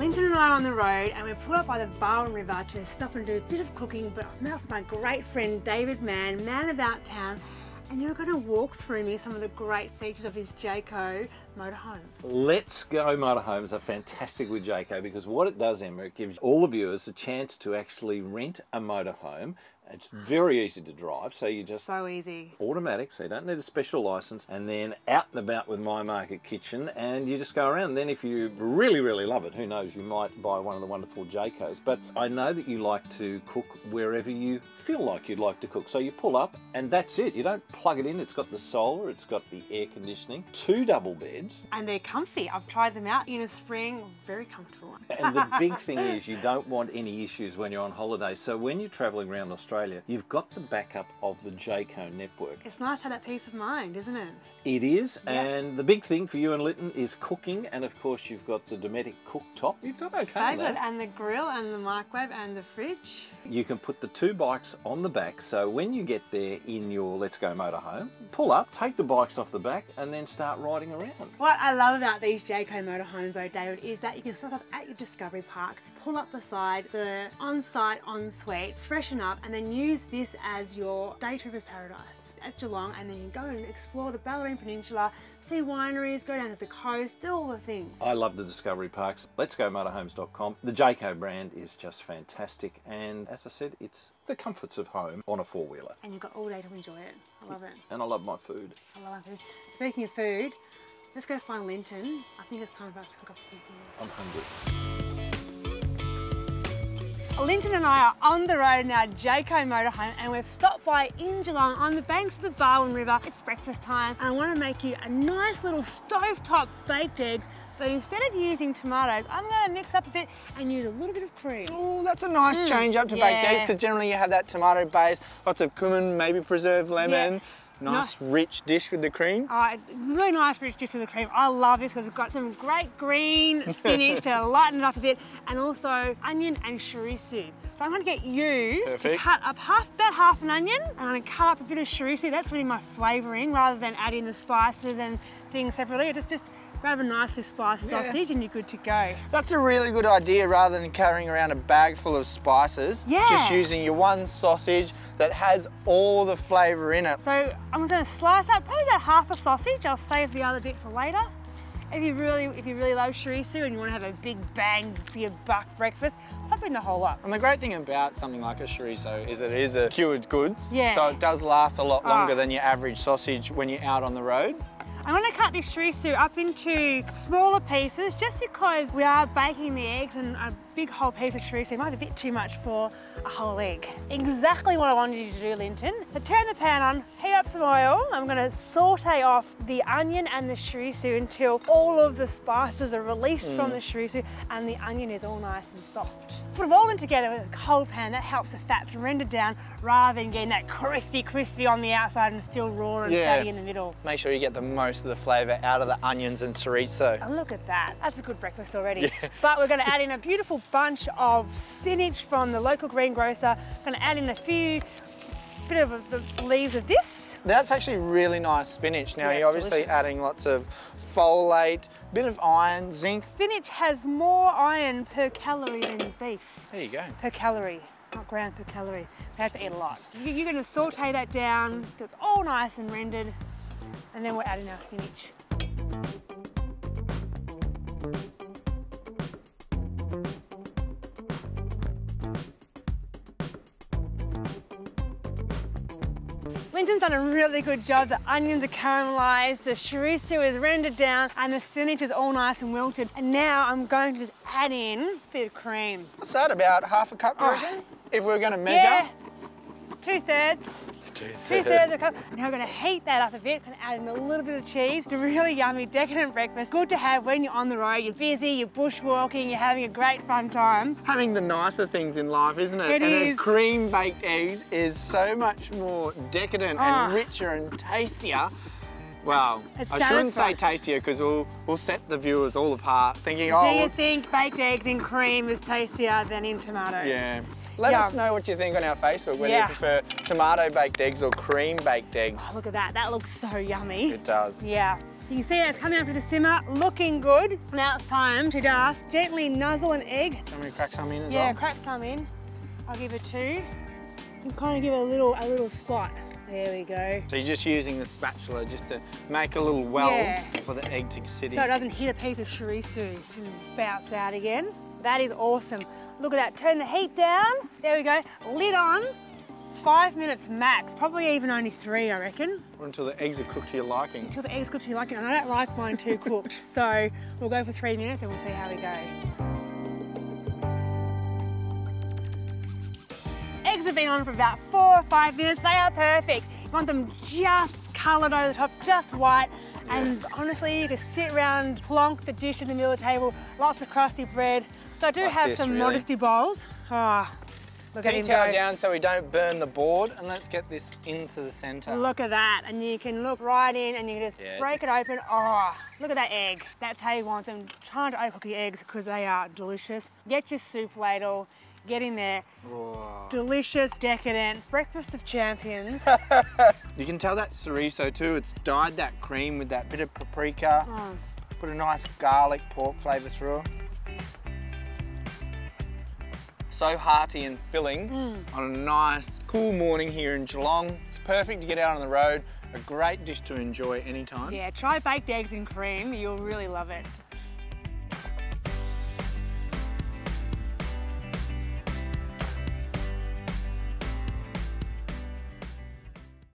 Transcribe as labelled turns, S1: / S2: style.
S1: Lynton and I are on the road and we're pulled up by the Barwon River to stop and do a bit of cooking, but I've met up with my great friend David Man about town, and you're going to walk through me some of the great features of this Jayco motorhome.
S2: Let's Go motorhomes are fantastic with Jayco because what it does, Emma, it gives all the viewers a chance to actually rent a motorhome. It's very easy to drive, so you just...
S1: So easy.
S2: Automatic, so you don't need a special licence, and then out and about with My Market Kitchen, and you just go around. Then if you really, really love it, who knows, you might buy one of the wonderful Jaycos. But I know that you like to cook wherever you feel like you'd like to cook. So you pull up, and that's it. You don't plug it in. It's got the solar, it's got the air conditioning, 2 double beds.
S1: And they're comfy. I've tried them out in the spring, very comfortable.
S2: And the big thing is you don't want any issues when you're on holiday. So when you're travelling around Australia, you've got the backup of the Jayco network.
S1: It's nice to have that peace of mind, isn't it?
S2: It is,
S1: yeah.
S2: And the big thing for you and Lynton is cooking, and of course you've got the Dometic cooktop. You've done okay with that.
S1: And the grill and the microwave and the fridge.
S2: You can put the 2 bikes on the back, so when you get there in your Let's Go motorhome, pull up, take the bikes off the back, and then start riding around.
S1: What I love about these Jayco motorhomes though, David, is that you can stop up at your Discovery Park, pull up beside the on-site ensuite, freshen up, and then use this as your day tripper's paradise at Geelong, and then you go and explore the Bellarine Peninsula, see wineries, go down to the coast, do all the things.
S2: I love the Discovery Parks. Let's Go motorhomes.com. The Jayco brand is just fantastic, and as I said, it's the comforts of home on a 4-wheeler.
S1: And you've got all day to enjoy it. I love it.
S2: And I love my food.
S1: I love my food. Speaking of food, let's go find Lynton. I think it's time for us to cook up a few things.
S2: I'm hungry.
S1: Lynton and I are on the road in our Jayco motorhome, and we've stopped by in Geelong on the banks of the Barwon River. It's breakfast time, and I want to make you a nice little stovetop baked eggs, but instead of using tomatoes, I'm going to mix up a bit and use a little bit of cream.
S3: Oh, that's a nice change up to baked eggs, because generally you have that tomato base, lots of cumin, maybe preserved lemon.
S1: Yeah.
S3: Nice rich dish with the cream.
S1: Really nice rich dish with the cream. I love this because it's got some great green spinach to lighten it up a bit, and also onion and chorizo. So I'm going to get you to cut up about half an onion, and I'm going to cut up a bit of chorizo. That's really my flavouring, rather than adding the spices and things separately. Just grab a nicely spiced sausage and you're good to go. That's
S3: a really good idea, rather than carrying around a bag full of spices.
S1: Yeah.
S3: Just using your one sausage that has all the flavour in it.
S1: So I'm going to slice up probably about half a sausage. I'll save the other bit for later. If you really love chorizo and you want to have a big bang for your buck breakfast, pop in the whole lot.
S3: And the great thing about something like a chorizo is that it is a cured goods.
S1: Yeah.
S3: So it does last a lot longer than your average sausage when you're out on the road.
S1: I'm going to cut this chorizo up into smaller pieces just because we are baking the eggs, and a big whole piece of chorizo might be a bit too much for a whole egg. Exactly what I wanted you to do, Lynton. So turn the pan on, heat up some oil. I'm going to saute off the onion and the chorizo until all of the spices are released from the chorizo and the onion is all nice and soft. Put them all in together with a cold pan. That helps the fat to render down rather than getting that crispy on the outside and still raw and fatty in the middle.
S3: Make sure you get the most of the flavour out of the onions and chorizo.
S1: And look at that. That's a good breakfast already. Yeah. But we're going to add in a beautiful bunch of spinach from the local greengrocer. Going to add in a bit of the leaves of this.
S3: That's actually really nice spinach. Now you're obviously adding lots of folate, bit of iron, zinc.
S1: Spinach has more iron per calorie than beef.
S3: There you go.
S1: Per calorie, not gram per calorie. We have to eat a lot. You're going to saute that down so it's all nice and rendered, and then we're adding our spinach. Lynton's done a really good job. The onions are caramelised, the chorizo is rendered down, and the spinach is all nice and wilted. And now I'm going to just add in a bit of cream.
S3: What's that, about half a cup, you reckon? If we're going to measure?
S1: Yeah, 2/3. Two-thirds of a cup. Now we're going to heat that up a bit and add in a little bit of cheese. It's a really yummy, decadent breakfast. Good to have when you're on the road, you're busy, you're bushwalking, you're having a great fun time. Having the nicer things in life, isn't it?
S3: It is. And cream baked eggs is so much more decadent and richer and tastier. Well, I shouldn't say tastier because we'll set the viewers all apart thinking,
S1: Do you think baked eggs in cream is tastier than in tomato?
S3: Yeah. Let us know what you think on our Facebook, whether you prefer tomato baked eggs or cream baked eggs.
S1: Oh, look at that, that looks so yummy.
S3: It does.
S1: Yeah. You can see it's coming up to the simmer, looking good. Now it's time to just gently nuzzle an egg.
S3: Do you want me to crack some in as
S1: well?
S3: well?
S1: Yeah, crack some in. I'll give it 2. You can kind of give it a little spot. There we go.
S3: So you're just using the spatula just to make a little well for the egg to sit in.
S1: So it doesn't hit a piece of chorizo and bounce out again. That is awesome. Look at that, turn the heat down. There we go, lid on. 5 minutes max, probably even only 3, I reckon.
S3: Or until the eggs are cooked to your liking.
S1: Until the eggs are cooked to your liking, and I don't like mine too cooked. So we'll go for 3 minutes and we'll see how we go. Eggs have been on for about 4 or 5 minutes. They are perfect. You want them just coloured over the top, just white. Yeah. And honestly, you can sit around, plonk the dish in the middle of the table, lots of crusty bread. So I do have some modesty bowls. Oh, look at him go.
S3: Tea towel down so we don't burn the board, and let's get this into the centre.
S1: Look at that, and you can look right in and you can just break it open. Oh, look at that egg. That's how you want them. Trying to overcook your eggs because they are delicious. Get your soup ladle. Get in there.
S3: Oh.
S1: Delicious, decadent, breakfast of champions.
S3: You can tell that chorizo too, it's dyed that cream with that bit of paprika. Oh. Put a nice garlic pork flavour through it. So hearty and filling on a nice, cool morning here in Geelong. It's perfect to get out on the road. A great dish to enjoy anytime.
S1: Yeah, try baked eggs and cream. You'll really love it.